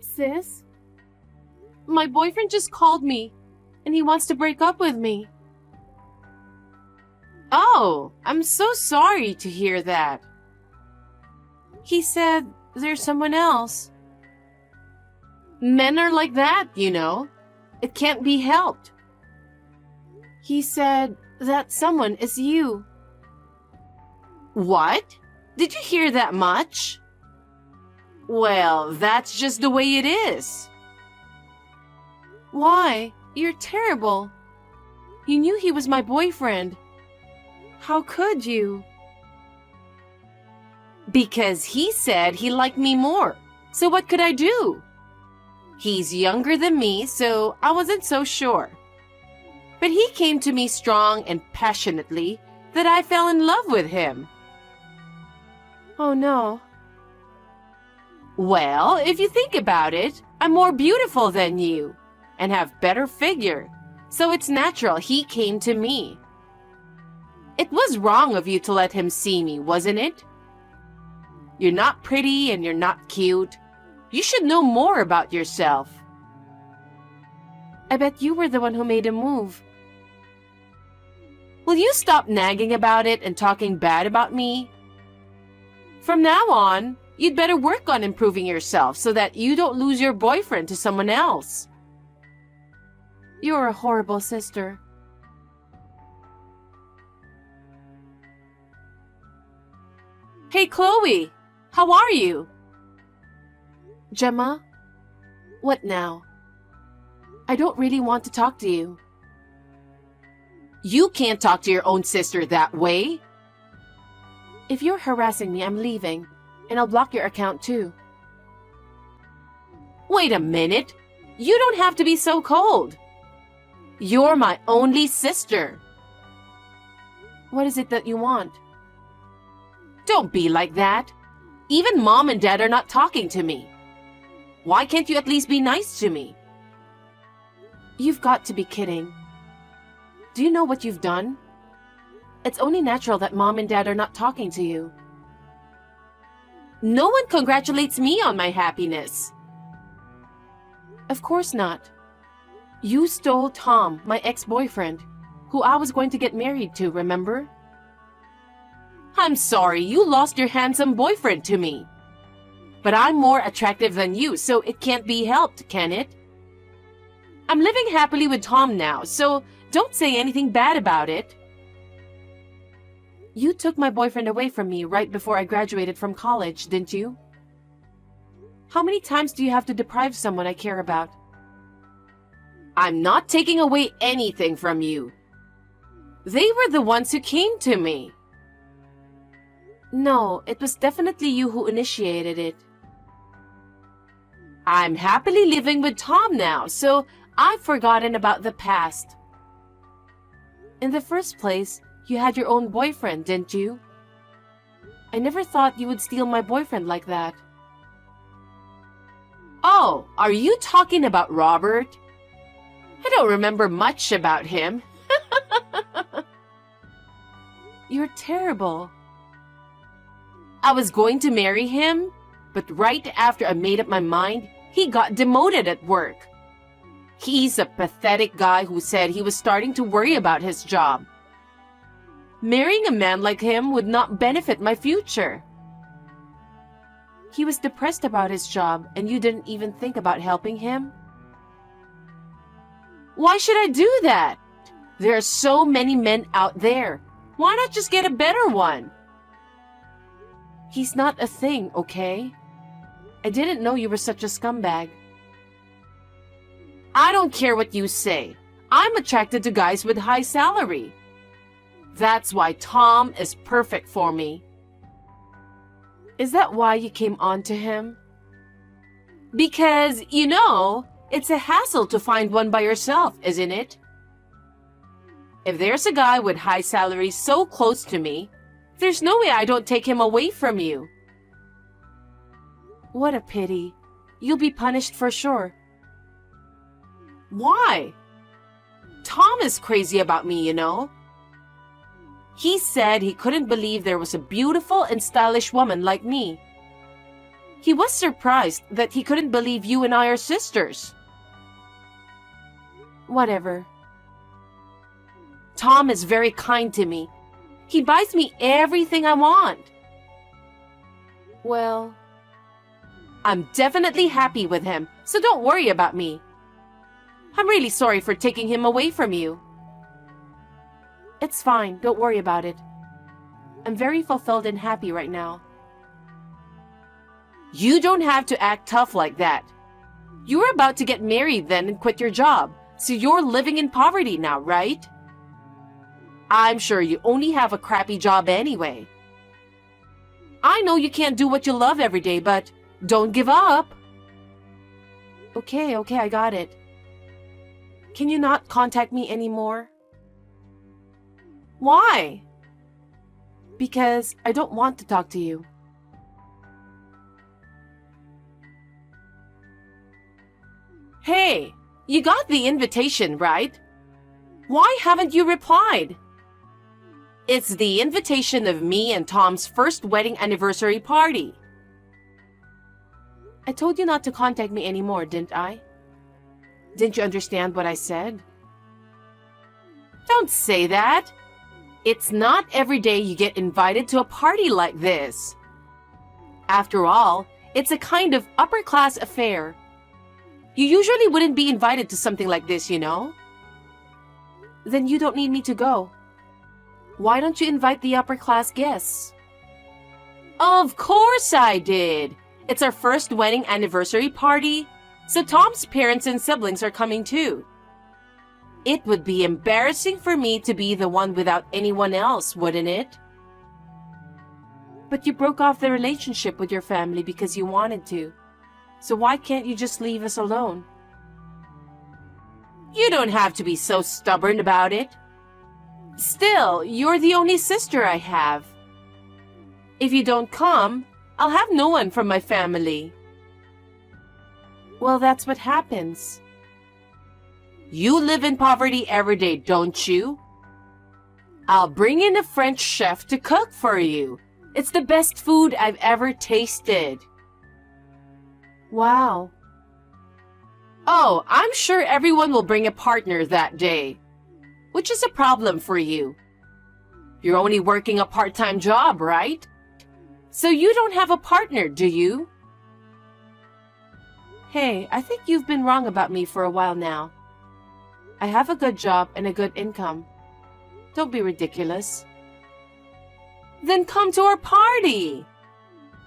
Sis? My boyfriend just called me, and he wants to break up with me. Oh, I'm so sorry to hear that. He said there's someone else. Men are like that, you know. It can't be helped. He said that someone is you. What? Did you hear that much? Well, that's just the way it is. Why? You're terrible. You knew he was my boyfriend. How could you? Because he said he liked me more. So what could I do? He's younger than me, so I wasn't so sure. But he came to me strong and passionately that I fell in love with him. Oh no. Well, if you think about it, I'm more beautiful than you and have better figure, so it's natural he came to me. It was wrong of you to let him see me, wasn't it? You're not pretty and you're not cute. You should know more about yourself. I bet you were the one who made him move. Will you stop nagging about it and talking bad about me? From now on, you'd better work on improving yourself so that you don't lose your boyfriend to someone else. You're a horrible sister. Hey, Chloe, how are you? Gemma, what now? I don't really want to talk to you. You can't talk to your own sister that way. If you're harassing me, I'm leaving, and I'll block your account too. Wait a minute. You don't have to be so cold. You're my only sister. What is it that you want? Don't be like that. Even Mom and Dad are not talking to me. Why can't you at least be nice to me? You've got to be kidding. Do you know what you've done? It's only natural that Mom and Dad are not talking to you. No one congratulates me on my happiness. Of course not. You stole Tom, my ex-boyfriend, who I was going to get married to, remember? I'm sorry you lost your handsome boyfriend to me. But I'm more attractive than you, so it can't be helped, can it? I'm living happily with Tom now, so don't say anything bad about it. You took my boyfriend away from me right before I graduated from college, didn't you? How many times do you have to deprive someone I care about? I'm not taking away anything from you. They were the ones who came to me. No, it was definitely you who initiated it. I'm happily living with Tom now, so I've forgotten about the past. In the first place, you had your own boyfriend, didn't you? I never thought you would steal my boyfriend like that. Oh, are you talking about Robert? I don't remember much about him. You're terrible. I was going to marry him, but right after I made up my mind, he got demoted at work. He's a pathetic guy who said he was starting to worry about his job. Marrying a man like him would not benefit my future. He was depressed about his job and you didn't even think about helping him? Why should I do that? There are so many men out there. Why not just get a better one? He's not a thing, okay? I didn't know you were such a scumbag. I don't care what you say. I'm attracted to guys with high salary. That's why Tom is perfect for me. Is that why you came on to him? Because, you know, it's a hassle to find one by yourself, isn't it? If there's a guy with high salary so close to me, there's no way I don't take him away from you. What a pity. You'll be punished for sure. Why? Tom is crazy about me, you know. He said he couldn't believe there was a beautiful and stylish woman like me. He was surprised that he couldn't believe you and I are sisters. Whatever. Tom is very kind to me. He buys me everything I want. Well, I'm definitely happy with him, so don't worry about me. I'm really sorry for taking him away from you. It's fine, don't worry about it. I'm very fulfilled and happy right now. You don't have to act tough like that. You were about to get married then and quit your job, so you're living in poverty now, right? I'm sure you only have a crappy job anyway. I know you can't do what you love every day, but don't give up. Okay, I got it. Can you not contact me anymore? Why? Because I don't want to talk to you. Hey, you got the invitation, right? Why haven't you replied? It's the invitation of me and Tom's first wedding anniversary party. I told you not to contact me anymore, didn't I? Didn't you understand what I said? Don't say that. It's not every day you get invited to a party like this. After all, it's a kind of upper-class affair. You usually wouldn't be invited to something like this, you know? Then you don't need me to go. Why don't you invite the upper-class guests? Of course I did. It's our first wedding anniversary party, so Tom's parents and siblings are coming too. It would be embarrassing for me to be the one without anyone else, wouldn't it? But you broke off the relationship with your family because you wanted to. So why can't you just leave us alone? You don't have to be so stubborn about it. Still, you're the only sister I have. If you don't come, I'll have no one from my family. Well, that's what happens. You live in poverty every day, don't you? I'll bring in a French chef to cook for you. It's the best food I've ever tasted. Wow. Oh, I'm sure everyone will bring a partner that day. Which is a problem for you. You're only working a part-time job, right? So you don't have a partner, do you? Hey, I think you've been wrong about me for a while now. I have a good job and a good income. Don't be ridiculous. Then come to our party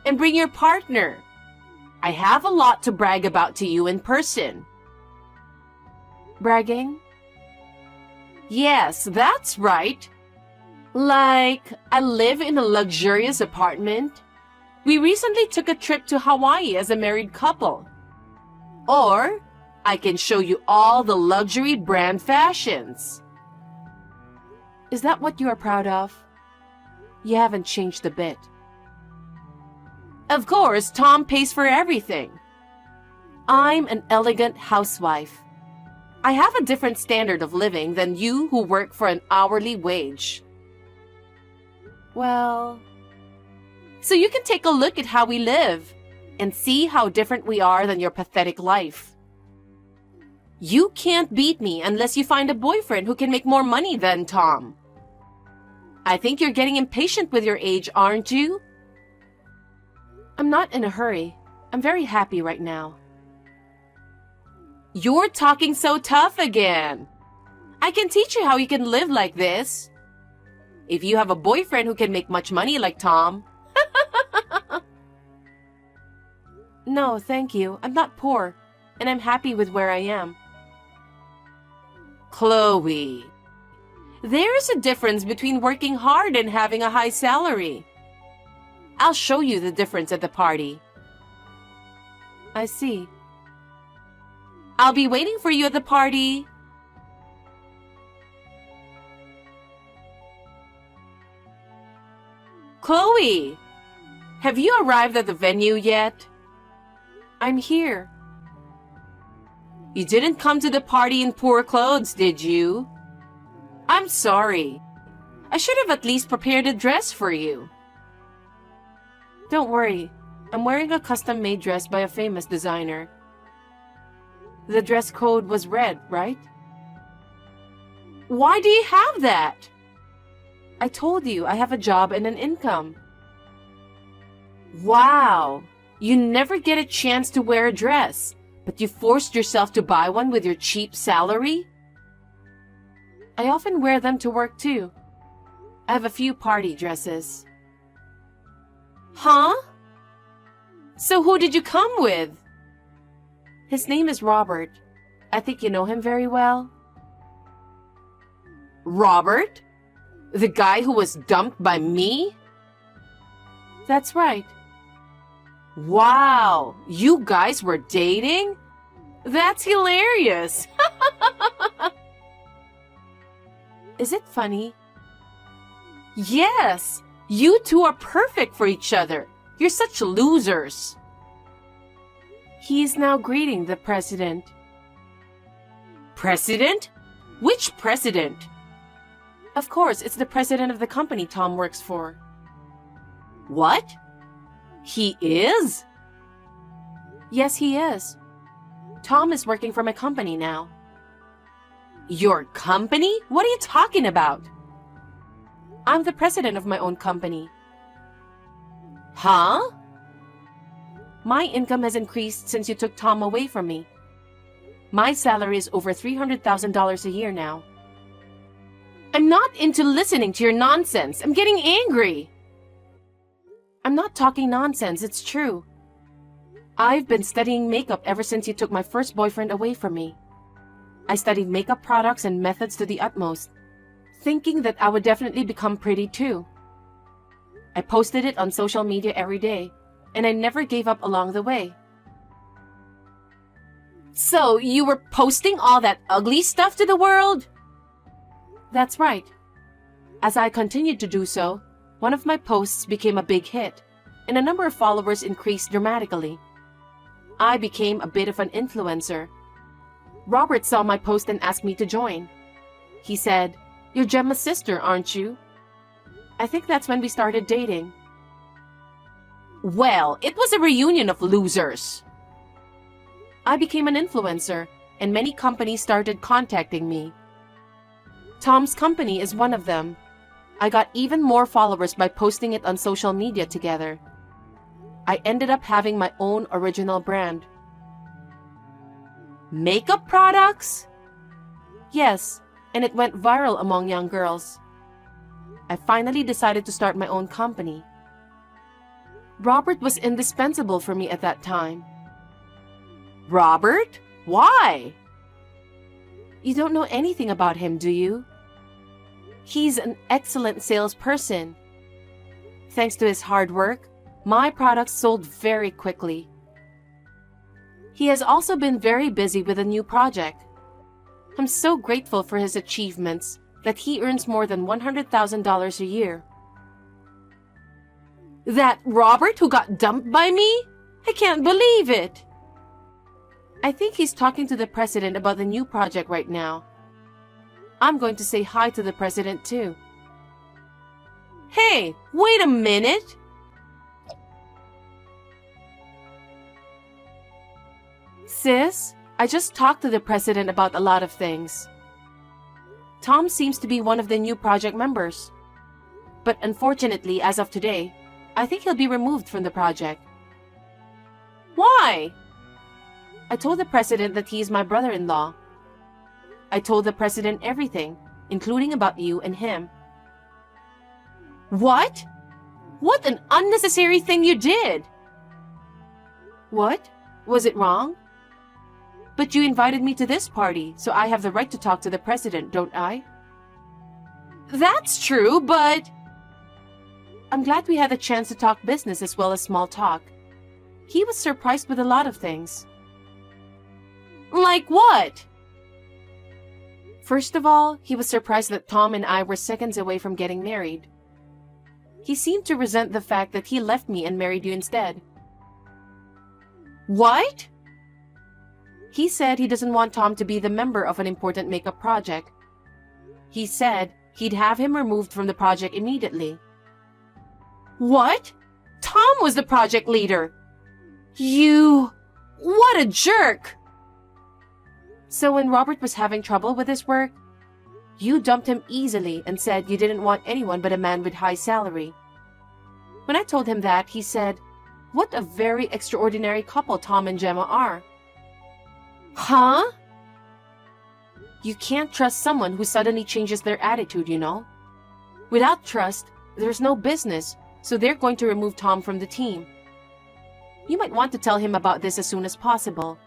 and bring your partner. I have a lot to brag about to you in person. Bragging? Yes, that's right. Like, I live in a luxurious apartment. We recently took a trip to Hawaii as a married couple. Or, I can show you all the luxury brand fashions. Is that what you are proud of? You haven't changed a bit. Of course, Tom pays for everything. I'm an elegant housewife. I have a different standard of living than you who work for an hourly wage. Well, so you can take a look at how we live and see how different we are than your pathetic life. You can't beat me unless you find a boyfriend who can make more money than Tom. I think you're getting impatient with your age, aren't you? I'm not in a hurry. I'm very happy right now. You're talking so tough again. I can teach you how you can live like this. If you have a boyfriend who can make much money like Tom. No, thank you. I'm not poor, and I'm happy with where I am. Chloe, there's a difference between working hard and having a high salary. I'll show you the difference at the party. I see. I'll be waiting for you at the party. Chloe, have you arrived at the venue yet? I'm here. You didn't come to the party in poor clothes, did you? I'm sorry. I should have at least prepared a dress for you. Don't worry. I'm wearing a custom-made dress by a famous designer. The dress code was red, right? Why do you have that? I told you I have a job and an income. Wow, you never get a chance to wear a dress, but you forced yourself to buy one with your cheap salary? I often wear them to work too. I have a few party dresses. Huh? So who did you come with? His name is Robert. I think you know him very well. Robert? The guy who was dumped by me? That's right. Wow, you guys were dating? That's hilarious. Is it funny? Yes, you two are perfect for each other. You're such losers. He's now greeting the president. President? Which president? Of course, it's the president of the company Tom works for. What? He is? Yes, he is. Tom is working for my company now. Your company? What are you talking about? I'm the president of my own company. Huh? My income has increased since you took Tom away from me. My salary is over $300,000 a year now. I'm not into listening to your nonsense. I'm getting angry. I'm not talking nonsense, it's true. I've been studying makeup ever since you took my first boyfriend away from me. I studied makeup products and methods to the utmost, thinking that I would definitely become pretty too. I posted it on social media every day, and I never gave up along the way. So, you were posting all that ugly stuff to the world? That's right. As I continued to do so, one of my posts became a big hit, and a number of followers increased dramatically. I became a bit of an influencer. Robert saw my post and asked me to join. He said, "You're Gemma's sister, aren't you?" I think that's when we started dating. Well, it was a reunion of losers. I became an influencer, and many companies started contacting me. Tom's company is one of them. I got even more followers by posting it on social media together. I ended up having my own original brand. Makeup products? Yes, and it went viral among young girls. I finally decided to start my own company. Robert was indispensable for me at that time. Robert? Why? You don't know anything about him, do you? He's an excellent salesperson. Thanks to his hard work, my products sold very quickly. He has also been very busy with a new project. I'm so grateful for his achievements that he earns more than $100,000 a year. That Robert who got dumped by me? I can't believe it. I think he's talking to the president about the new project right now. I'm going to say hi to the president too. Hey, wait a minute. Sis, I just talked to the president about a lot of things. Tom seems to be one of the new project members. But unfortunately, as of today, I think he'll be removed from the project. Why? I told the president that he's my brother-in-law. I told the president everything, including about you and him. What? What an unnecessary thing you did! What? Was it wrong? But you invited me to this party, so I have the right to talk to the president, don't I? That's true, but... I'm glad we had the chance to talk business as well as small talk. He was surprised with a lot of things. Like what? First of all, he was surprised that Tom and I were seconds away from getting married. He seemed to resent the fact that he left me and married you instead. What? He said he doesn't want Tom to be the member of an important makeup project. He said he'd have him removed from the project immediately. What? Tom was the project leader. What a jerk! So when Robert was having trouble with his work, you dumped him easily and said you didn't want anyone but a man with high salary. When I told him that, he said, "What a very extraordinary couple Tom and Gemma are." Huh? You can't trust someone who suddenly changes their attitude, you know. Without trust, there's no business, so they're going to remove Tom from the team. You might want to tell him about this as soon as possible.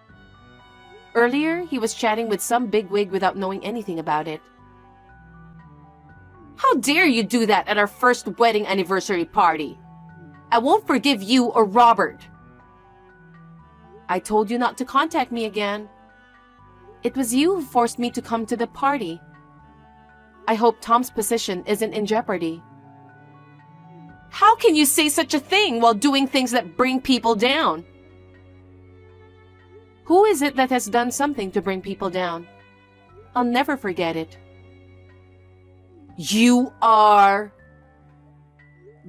Earlier, he was chatting with some bigwig without knowing anything about it. How dare you do that at our first wedding anniversary party? I won't forgive you or Robert. I told you not to contact me again. It was you who forced me to come to the party. I hope Tom's position isn't in jeopardy. How can you say such a thing while doing things that bring people down? Who is it that has done something to bring people down? I'll never forget it. You are...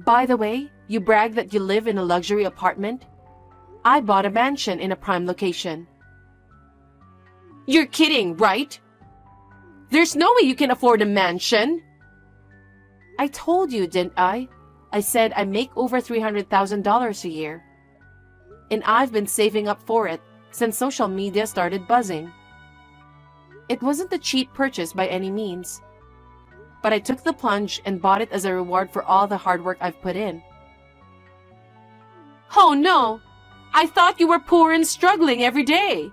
By the way, you brag that you live in a luxury apartment. I bought a mansion in a prime location. You're kidding, right? There's no way you can afford a mansion. I told you, didn't I? I said I make over $300,000 a year. And I've been saving up for it since social media started buzzing. It wasn't a cheap purchase by any means, but I took the plunge and bought it as a reward for all the hard work I've put in. Oh no! I thought you were poor and struggling every day.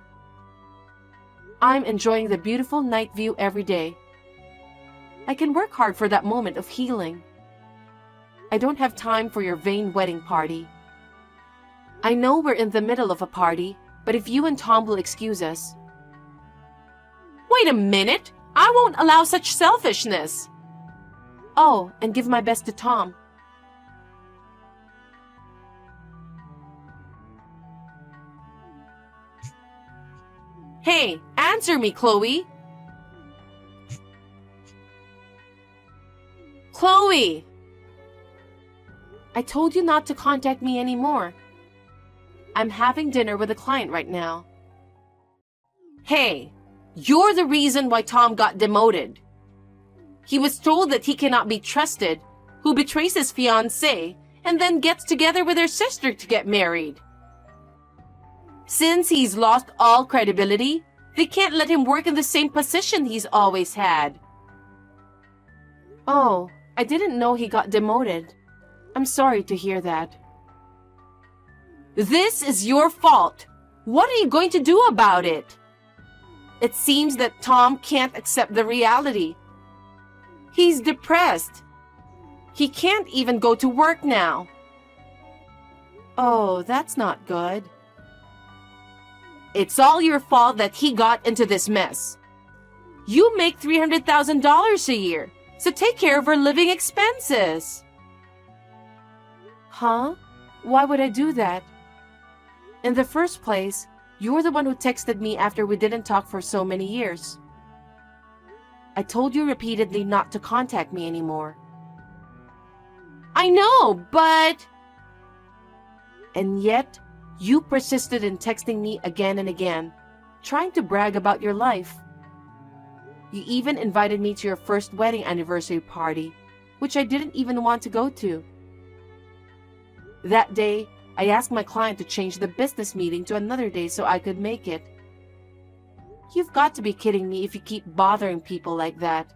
I'm enjoying the beautiful night view every day. I can work hard for that moment of healing. I don't have time for your vain wedding party. I know we're in the middle of a party, but if you and Tom will excuse us... Wait a minute! I won't allow such selfishness! Oh, and give my best to Tom. Hey, answer me, Chloe! Chloe! I told you not to contact me anymore. I'm having dinner with a client right now. Hey, you're the reason why Tom got demoted. He was told that he cannot be trusted, who betrays his fiancée and then gets together with her sister to get married. Since he's lost all credibility, they can't let him work in the same position he's always had. Oh, I didn't know he got demoted. I'm sorry to hear that. This is your fault. What are you going to do about it? It seems that Tom can't accept the reality. He's depressed. He can't even go to work now. Oh, that's not good. It's all your fault that he got into this mess. You make $300,000 a year, so take care of our living expenses. Huh? Why would I do that? In the first place, you're the one who texted me after we didn't talk for so many years. I told you repeatedly not to contact me anymore. I know, but... And yet, you persisted in texting me again and again, trying to brag about your life. You even invited me to your first wedding anniversary party, which I didn't even want to go to. That day, I asked my client to change the business meeting to another day so I could make it. You've got to be kidding me if you keep bothering people like that.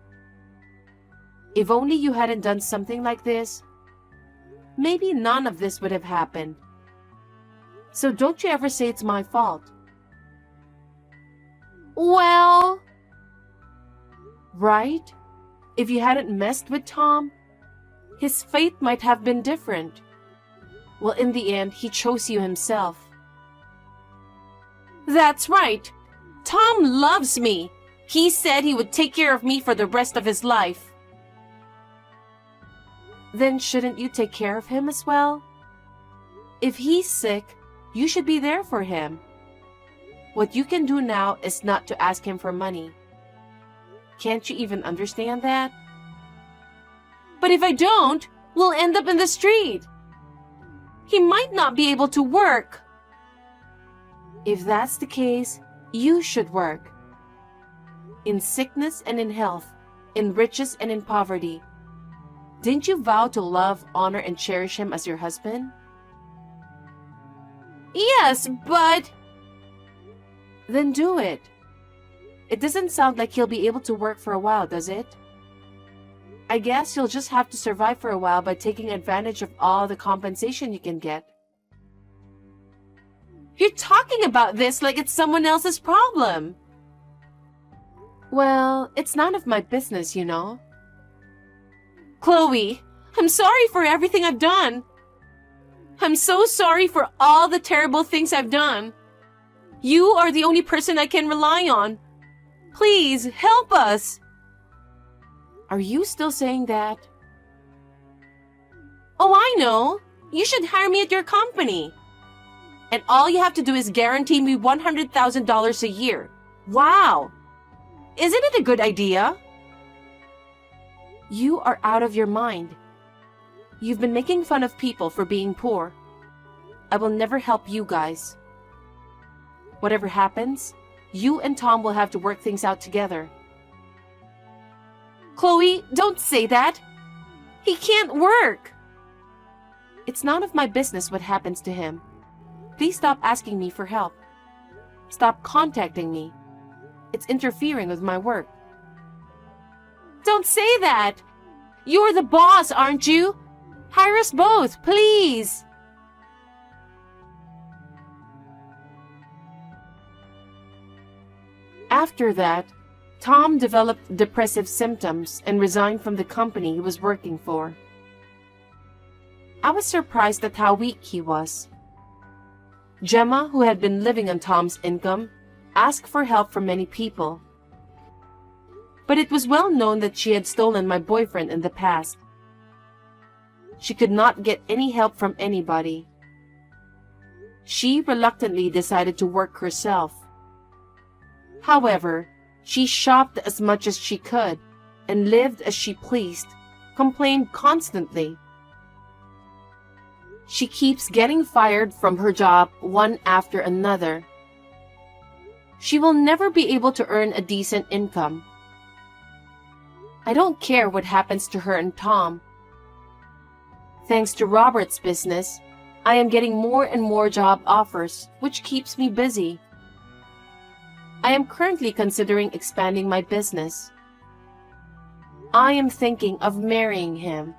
If only you hadn't done something like this, maybe none of this would have happened. So don't you ever say it's my fault. Well... Right? If you hadn't messed with Tom, his fate might have been different. Well, in the end, he chose you himself. That's right. Tom loves me. He said he would take care of me for the rest of his life. Then shouldn't you take care of him as well? If he's sick, you should be there for him. What you can do now is not to ask him for money. Can't you even understand that? But if I don't, we'll end up in the street. He might not be able to work. If that's the case, you should work. In sickness and in health, in riches and in poverty. Didn't you vow to love, honor, and cherish him as your husband? Yes, but... Then do it. It doesn't sound like he'll be able to work for a while, does it? I guess you'll just have to survive for a while by taking advantage of all the compensation you can get. You're talking about this like it's someone else's problem. Well, it's none of my business, you know. Chloe, I'm sorry for everything I've done. I'm so sorry for all the terrible things I've done. You are the only person I can rely on. Please, help us. Are you still saying that? Oh, I know. You should hire me at your company. And all you have to do is guarantee me $100,000 a year. Wow! Isn't it a good idea? You are out of your mind. You've been making fun of people for being poor. I will never help you guys. Whatever happens, you and Tom will have to work things out together. Chloe, don't say that. He can't work. It's none of my business what happens to him. Please stop asking me for help. Stop contacting me. It's interfering with my work. Don't say that! You're the boss, aren't you? Hire us both, please! After that, Tom developed depressive symptoms and resigned from the company he was working for. I was surprised at how weak he was. Gemma, who had been living on Tom's income, asked for help from many people. But it was well known that she had stolen my boyfriend in the past. She could not get any help from anybody. She reluctantly decided to work herself. However, she shopped as much as she could and lived as she pleased, complained constantly. She keeps getting fired from her job one after another. She will never be able to earn a decent income. I don't care what happens to her and Tom. Thanks to Robert's business, I am getting more and more job offers, which keeps me busy. I am currently considering expanding my business. I am thinking of marrying him.